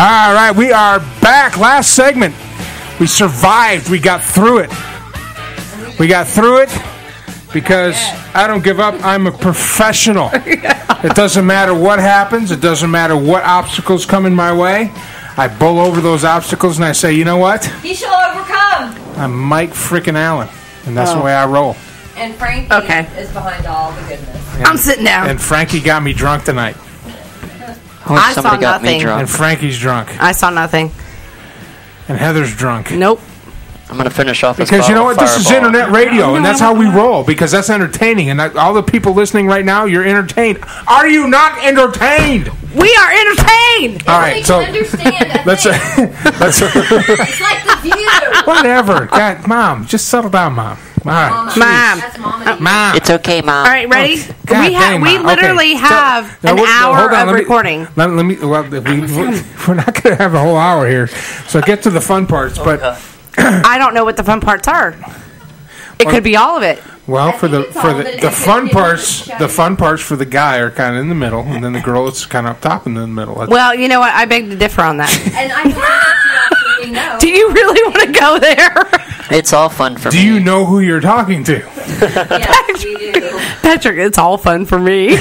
All right, we are back. Last segment. We survived. We got through it. Because I don't give up. I'm a professional. It doesn't matter what happens. It doesn't matter what obstacles come in my way. I bull over those obstacles and I say, you know what? He shall overcome. I'm Mike frickin' Allen. And that's the way I roll. And Frankie is behind all the goodness. I'm sitting down. And Frankie got me drunk tonight. I saw nothing. And Frankie's drunk. I saw nothing. And Heather's drunk. Nope. I'm going to finish off this because you know what? Fireball. This is internet radio, and that's how we roll, because that's entertaining. And all the people listening right now, you're entertained. Are you not entertained? We are entertained. All right, so understand. let's. It's like The View. Whatever. God, Mom, just settle down, Mom. All right. Mom. It's okay, Mom. All right, ready? Oh, we literally have an hour of recording. We're not going to have a whole hour here, so get to the fun parts. But I don't know what the fun parts are. It could be all of it. Well, for the fun parts for the guy are kind of in the middle, and then the girl is kind of up top and in the middle. Well, you know what? I beg to differ on that. And I think you know. Do you really want to go there? It's all fun for me. Do you know who you're talking to? Yes, we do. Patrick, it's all fun for me.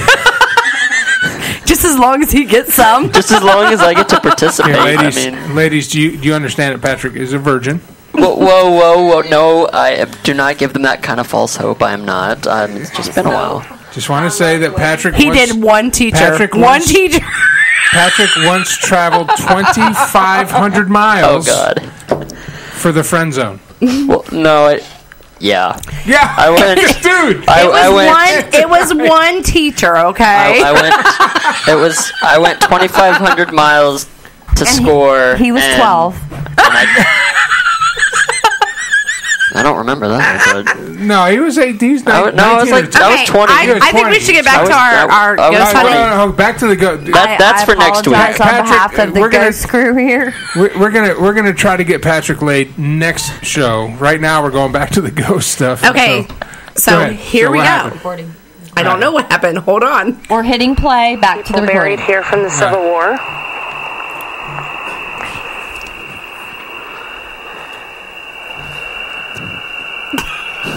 Just as long as he gets some. Just as long as I get to participate. Here, ladies, do you understand that Patrick is a virgin? Whoa. No, I do not give them that kind of false hope. I am not. It's just been a while. Just want to say that Patrick did one teacher. Patrick once traveled 2,500 miles for the friend zone. Well, no, yeah. I went, dude. It was one teacher. Okay. I went 2,500 miles to score. He was 12. I don't remember that. No, he was 8. He's 19. I was 20. I think we should get back to our ghost hunting. No, back to the ghost. That's for next week. On behalf of the ghost crew here. We're gonna try to get Patrick laid next show. Right now, we're going back to the ghost stuff. Okay, so here we go. I don't know what happened. Hold on. We're hitting play. Back to the recording. Buried here from the Civil War.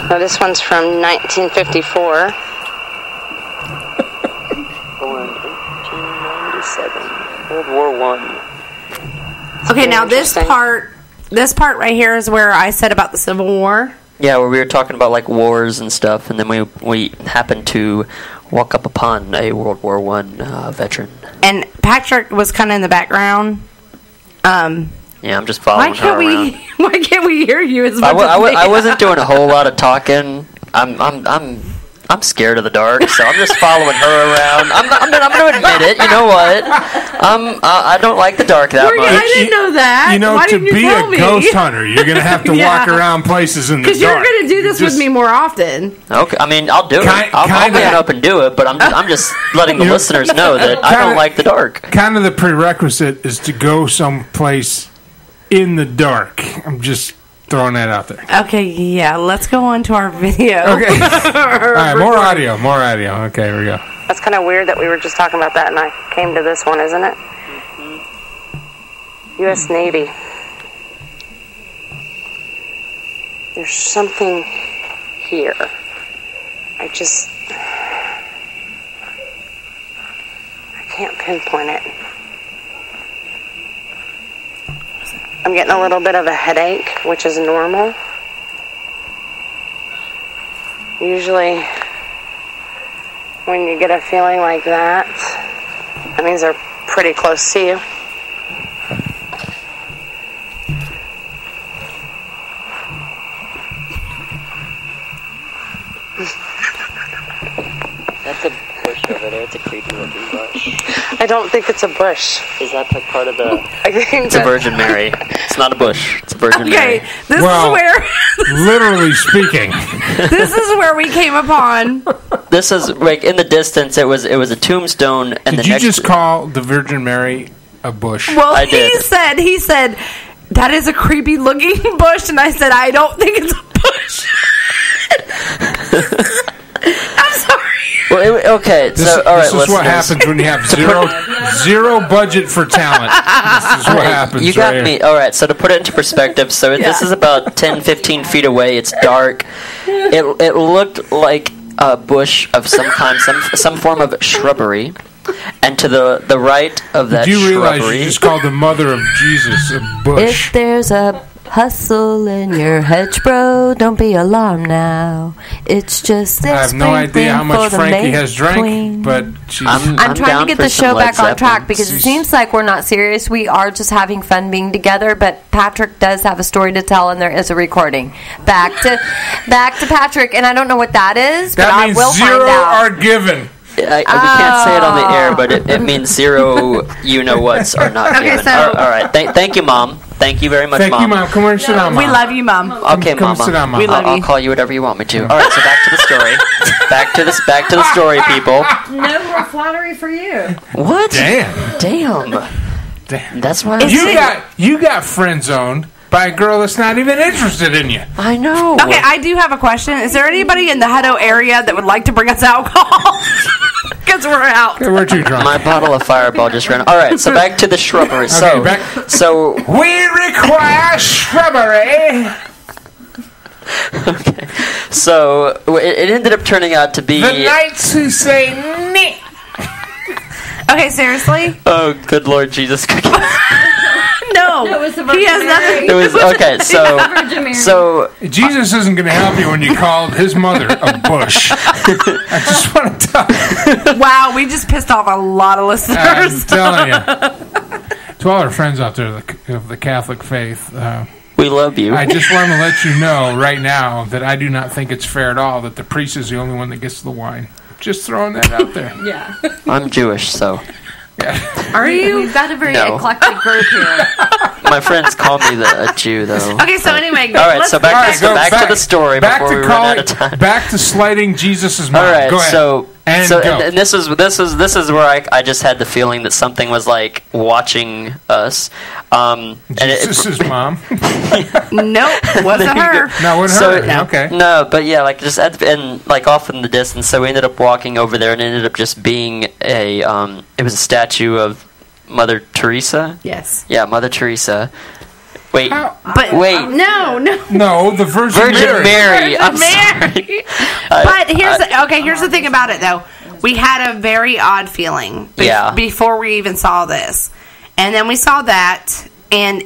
Now this one's from 1954. Born 1897. World War I. Okay, now this part right here is where I said about the Civil War. Yeah, where we were talking about like wars and stuff, and then we happened to walk up upon a World War I veteran. And Patrick was kind of in the background. Yeah, I'm just following her around. Why can't we hear you as much I wasn't doing a whole lot of talking. I'm scared of the dark, so I'm just following her around. I'm going to admit it. You know what? I don't like the dark that much. I didn't know that. You know, to be a ghost hunter, you're going to have to walk around places in the dark. Because you're going to do this with me more often. Okay, I mean, I'll do it. I'll man up and do it, but I'm just letting the listeners know that I don't like the dark. Kind of the prerequisite is to go someplace in the dark. I'm just throwing that out there. Okay, yeah, let's go on to our video. Okay. All right, more audio. Okay, here we go. That's kind of weird that we were just talking about that and I came to this one, isn't it? Mm-hmm. U.S. Navy. There's something here. I can't pinpoint it. I'm getting a little bit of a headache, which is normal. Usually, when you get a feeling like that, that means they're pretty close to you. That's a bush over there. It's a creepy looking bush. I don't think it's a bush. Is that like part of the... I think it's a Virgin Mary. It's not a bush. It's a Virgin Mary. Okay, this is where... literally speaking. This is where we came upon... This is, like, in the distance, it was a tombstone, and Did you just call the Virgin Mary a bush? Well, he said, that is a creepy looking bush, and I said, I don't think it's a bush. I'm sorry. Well, okay. So, all right. This is what happens when you have Zero budget for talent. This is what happens. You got right me. here. All right, so to put it into perspective, so this is about 10, 15 feet away. It's dark. It looked like a bush of some kind, some form of shrubbery. And to the right of that Did you realize shrubbery... you just called the mother of Jesus a bush? If there's a hustle in your hedge, bro, don't be alarmed now. It's just I have no idea how much Frankie has drank, but she's... I'm trying to get the show back on track because it She's- seems like we're not serious. We are just having fun being together, but Patrick does have a story to tell, and there is a recording. Back to Patrick, and I don't know what that is, but that I means will zero find out. are given. We can't say it on the air, but it means zero you-know-whats are not Okay, given. so- All right. Thank you, Mom. Thank you very much, Thank Mom. you, Mom. Come over and sit down, Mom. We love you, Mom. Okay, Come Mama. sit down, Mom. We love I'll you. call you whatever you want me to. All right, so back to the story. back to the story, people. No more flattery for you. What? Damn. That's why You got friend zoned by a girl that's not even interested in you. I know. Okay, I do have a question. Is there anybody in the Hutto area that would like to bring us alcohol? Because we're out. Okay, we're too drunk. My bottle of Fireball just ran. All right, so back to the shrubbery. So We require shrubbery. okay. So it ended up turning out to be. The knights who say nee. Okay, seriously? Oh, good Lord Jesus! No, it was the he has Virgin nothing. It was okay. Virgin Mary. So Jesus isn't going to help you when you called his mother a bush. I just want to tell you. Wow, we just pissed off a lot of I'm listeners. telling you. To all our friends out there of the Catholic faith, we love you. I just want to let you know right now that I do not think it's fair at all that the priest is the only one that gets the wine. Just throwing that out there. Yeah. I'm Jewish, so Are you? We've got a very No. eclectic group here. my friends call me a Jew, though. Okay, so anyway, All right, let's- so back All right, to the story back before to we calling, run out of time. Back to slighting Jesus' mom. All right, Go ahead. so And so go. and this is where I just had the feeling that something was like watching us. And Jesus' mom. Nope, wasn't her. No, it wasn't So- her. Okay. No, but yeah, like just and like off in the distance. So we ended up walking over there, and it ended up just being it was a statue of Mother Teresa. Yes, Yeah, Mother Teresa. Wait, but wait. no. No, the Virgin Virgin Mary. I'm Mary. sorry. But here's the thing about it though. We had a very odd feeling before we even saw this, and then we saw that, and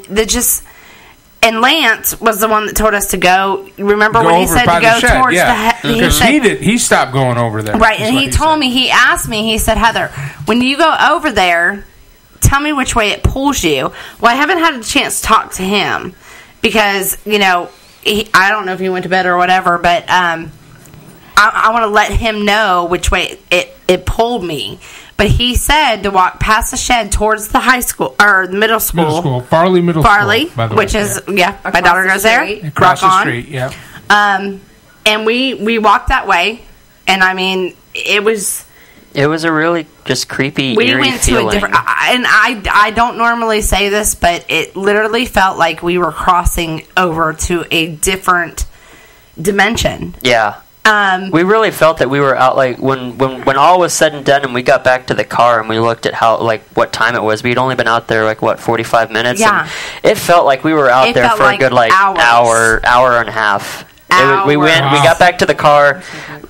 and Lance was the one that told us to go. Remember when he over said by to go the shed, towards yeah. the? Because he stopped going over there. Right, is and what he told said. me. He asked me. He said, "Heather, when you go over there, tell me which way it pulls you." Well, I haven't had a chance to talk to him because I don't know if he went to bed or whatever, but I want to let him know which way it pulled me. But he said to walk past the shed towards the high school or the middle school. Middle school. Farley Middle Farley, School, by the way. which is my Across daughter the goes there. street. Across Rock the on. street, yeah. And we walked that way, and I mean it was. It was a really just creepy, We eerie went feeling. to a different, and I don't normally say this, but it literally felt like we were crossing over to a different dimension. Yeah. We really felt that we were out, like when all was said and done, and we got back to the car and we looked at what time it was. We'd only been out there 45 minutes. Yeah. And it felt like we were out It there felt for like a good hours. hour and a half. We went. Wow. We got back to the car,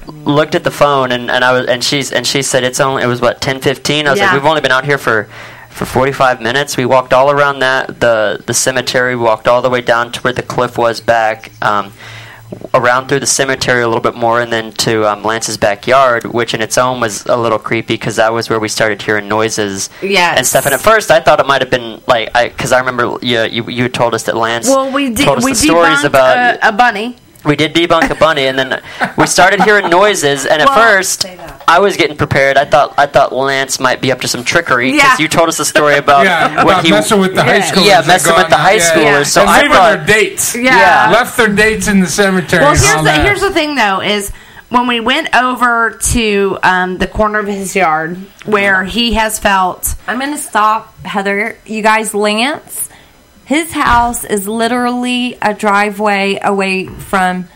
looked at the phone, and she said it was 10:15. I was like, Yeah. we've only been out here for 45 minutes. We walked all around the cemetery. We walked all the way down to where the cliff was back. Around through the cemetery a little bit more, and then to Lance's backyard, which in its own was a little creepy because that was where we started hearing noises Yes. and stuff. And at first, I thought it might have been because I remember you had told us that Lance Well, we did. told us We the stories debunked about a bunny. we did debunk a bunny, and then we started hearing noises. And at Well, first, I was getting prepared. I thought Lance might be up to some trickery because Yeah. you told us the story about about messing with the high schoolers. Yeah, that messing go with on the that- high yeah, schoolers. yeah. So and I leaving thought their dates. Yeah. Left their dates in the cemetery. Well, and all that. here's the thing though is when we went over to the corner of his yard where he has felt. I'm going to stop, Heather. You guys, Lance, his house is literally a driveway away from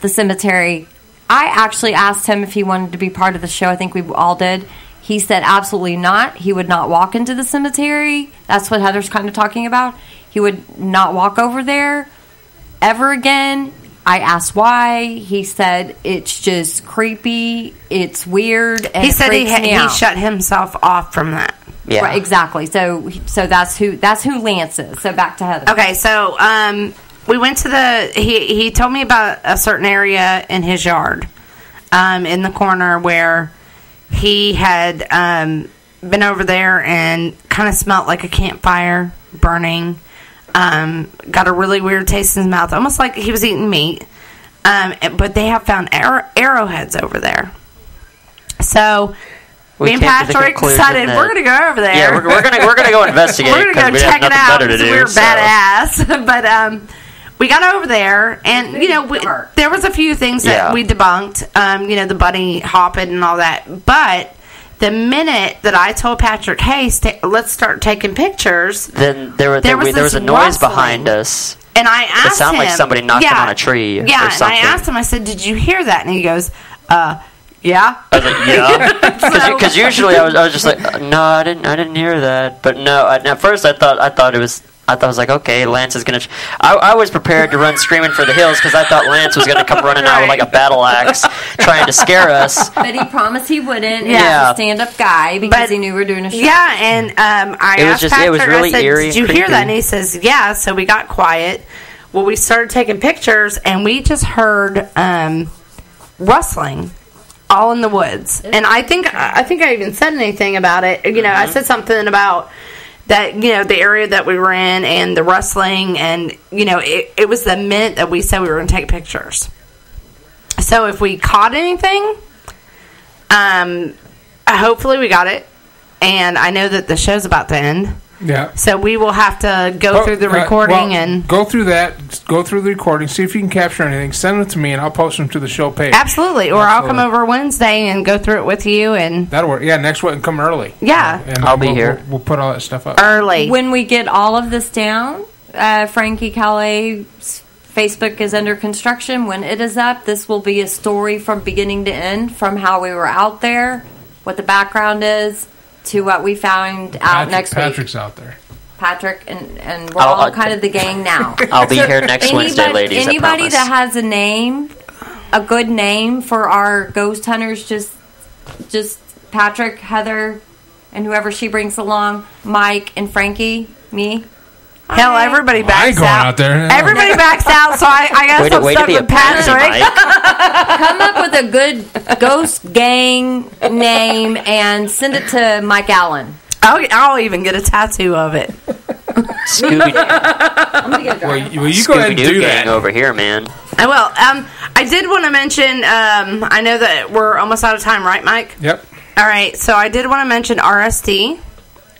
the cemetery. I actually asked him if he wanted to be part of the show. I think we all did. He said absolutely not. He would not walk into the cemetery. That's what Heather's kind of talking about. He would not walk over there ever again. I asked why. He said it's just creepy. It's weird. And he said he shut himself off from that. Yeah, right, exactly. So that's who Lance is. So back to Heather. Okay, so we went to he told me about a certain area in his yard, in the corner where he had been over there and kind of smelt like a campfire burning. Got a really weird taste in his mouth, almost like he was eating meat. But they have found arrowheads over there. So me and Patrick decided we're going to go over there. Yeah, we're going to go investigate. We're going to go check it out because we're badass. But we got over there, and there was a few things that we debunked. The bunny hopping and all that, but the minute that I told Patrick, hey, let's start taking pictures, then there was a noise behind us. And I asked him. It sounded like somebody knocking on a tree or something. And I asked him, I said, did you hear that? And he goes, yeah. I was like, yeah. Because usually I was just like, no, I didn't hear that. But no, at first I thought it was... I was like, okay, Lance is going to... I was prepared to run screaming for the hills because I thought Lance was going to come running out with like a battle axe trying to scare us. But he promised he wouldn't. Yeah. He's a stand-up guy because he knew we were doing a show. Yeah, and I asked Patrick, it was really I said, eerie, did you hear that? And he says, yeah. So we got quiet. Well, we started taking pictures, and we just heard rustling all in the woods. And I think I even said anything about it. I said something about... that, the area that we were in and the rustling and, it was the minute that we said we were going to take pictures. So if we caught anything, hopefully we got it. And I know that the show's about to end. Yeah. So we will have to go through the recording and... Go through that. Go through the recording. See if you can capture anything. Send them to me, and I'll post them to the show page. Absolutely. Or I'll come over Wednesday and go through it with you. And that'll work. Yeah, next week and come early. Yeah. And I'll be here. We'll put all that stuff up. Early. When we get all of this down, Frankie Calais' Facebook is under construction. When it is up, this will be a story from beginning to end, from how we were out there, what the background is, to what we found out next week. Patrick's out there. Patrick and we're all kind of the gang now. I'll be here next Wednesday, ladies. Anybody that has a name, a good name for our ghost hunters, just Patrick, Heather, and whoever she brings along, Mike and Frankie, me. Hell, everybody backs out. I ain't going out there. Everybody backs out, so I guess I'm stuck with Patrick. Come up with a good ghost gang name and send it to Mike Allen. I'll even get a tattoo of it. Scooby-Doo. I'm gonna get a well, you go ahead and do that over here, man. I will. I did want to mention. I know that we're almost out of time, right, Mike? Yep. All right. So I did want to mention RSD.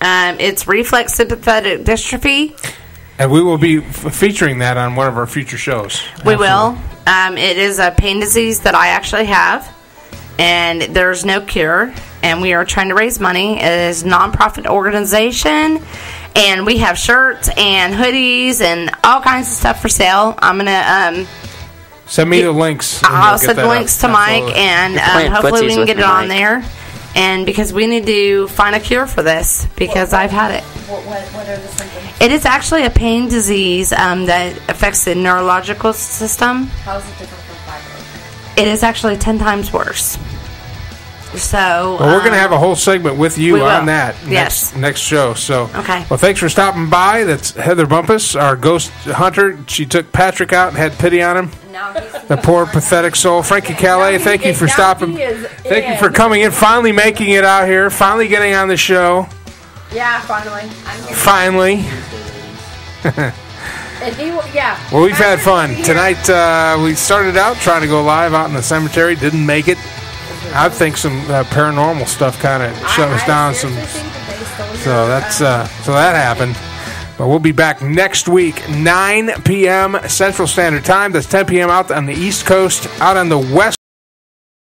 It's reflex sympathetic dystrophy. And we will be featuring that on one of our future shows. We will. It is a pain disease that I actually have, and there's no cure. And we are trying to raise money. It is a nonprofit organization, and we have shirts and hoodies and all kinds of stuff for sale. I'm gonna send me the links. I'll send the links to Mike, and hopefully we can get it on there. And because we need to find a cure for this, because I've had it. What are the symptoms? It is actually a pain disease that affects the neurological system. How is it different from thyroid? It is actually 10 times worse. So we're going to have a whole segment with you on that next show. So okay. Well, thanks for stopping by. That's Heather Bumpus, our ghost hunter. She took Patrick out and had pity on him. The poor pathetic soul. Frankie Calais, thank you for stopping. Thank you for coming in, finally making it out here, finally getting on the show. Yeah, finally. Finally. Well, we've had fun tonight. We started out trying to go live out in the cemetery, didn't make it. I think some paranormal stuff kind of shut us down. So that happened. But we'll be back next week, 9 p.m. Central Standard Time. That's 10 p.m. out on the East Coast, out on the West.